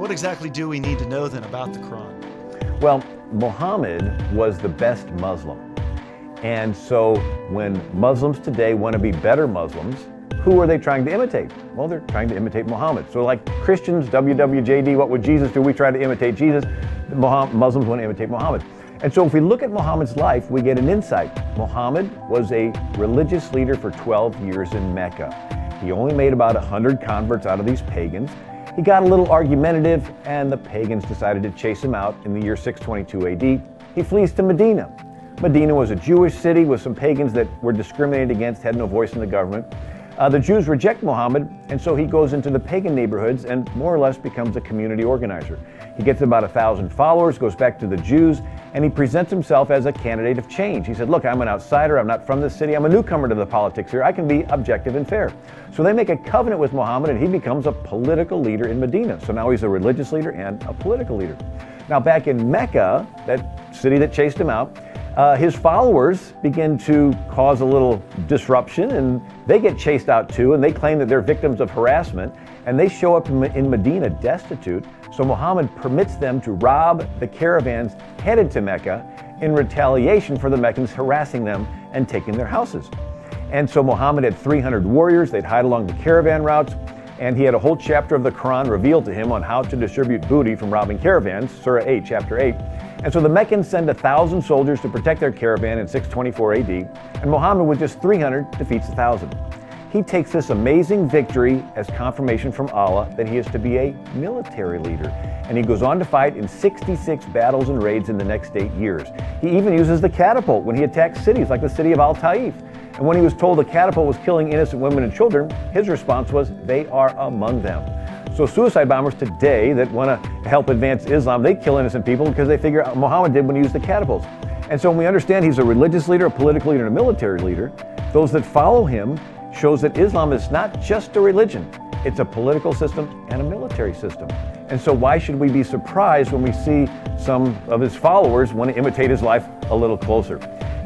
What exactly do we need to know then about the Qur'an? Well, Muhammad was the best Muslim. And so when Muslims today want to be better Muslims, who are they trying to imitate? Well, they're trying to imitate Muhammad. So like Christians, WWJD, what would Jesus do? We try to imitate Jesus. Muslims want to imitate Muhammad. And so if we look at Muhammad's life, we get an insight. Muhammad was a religious leader for 12 years in Mecca. He only made about 100 converts out of these pagans. He got a little argumentative, and the pagans decided to chase him out in the year 622 AD. He flees to Medina. Medina was a Jewish city with some pagans that were discriminated against, had no voice in the government. The Jews reject Muhammad, and so he goes into the pagan neighborhoods and more or less becomes a community organizer. He gets about 1,000 followers, goes back to the Jews, and he presents himself as a candidate of change. He said, look, I'm an outsider, I'm not from this city, I'm a newcomer to the politics here, I can be objective and fair. So they make a covenant with Muhammad and he becomes a political leader in Medina. So now he's a religious leader and a political leader. Now back in Mecca, that city that chased him out, his followers begin to cause a little disruption and they get chased out too, and they claim that they're victims of harassment, and they show up in Medina destitute. So Muhammad permits them to rob the caravans headed to Mecca in retaliation for the Meccans harassing them and taking their houses. And so Muhammad had 300 warriors. They'd hide along the caravan routes, and he had a whole chapter of the Quran revealed to him on how to distribute booty from robbing caravans, Surah 8, chapter 8. And so the Meccans send 1,000 soldiers to protect their caravan in 624 AD, and Muhammad with just 300 defeats 1,000. He takes this amazing victory as confirmation from Allah that he is to be a military leader. And he goes on to fight in 66 battles and raids in the next 8 years. He even uses the catapult when he attacks cities like the city of Al-Taif. And when he was told the catapult was killing innocent women and children, his response was, they are among them. So suicide bombers today that want to help advance Islam, they kill innocent people because they figure Muhammad did when he used the catapults. And so when we understand he's a religious leader, a political leader, and a military leader, those that follow him shows that Islam is not just a religion, it's a political system and a military system. And so why should we be surprised when we see some of his followers want to imitate his life a little closer?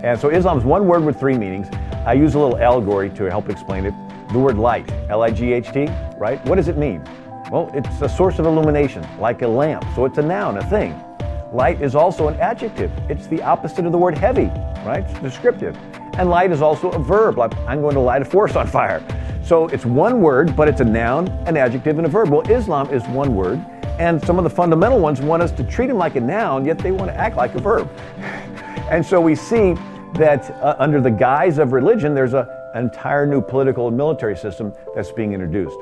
And so Islam is one word with 3 meanings. I use a little allegory to help explain it. The word light, L-I-G-H-T, right? What does it mean? Well, it's a source of illumination, like a lamp. So it's a noun, a thing. Light is also an adjective. It's the opposite of the word heavy, right? It's descriptive. And light is also a verb, like I'm going to light a forest on fire. So it's one word, but it's a noun, an adjective, and a verb. Well, Islam is one word, and some of the fundamental ones want us to treat him like a noun, yet they want to act like a verb. And so we see that under the guise of religion, there's an entire new political and military system that's being introduced.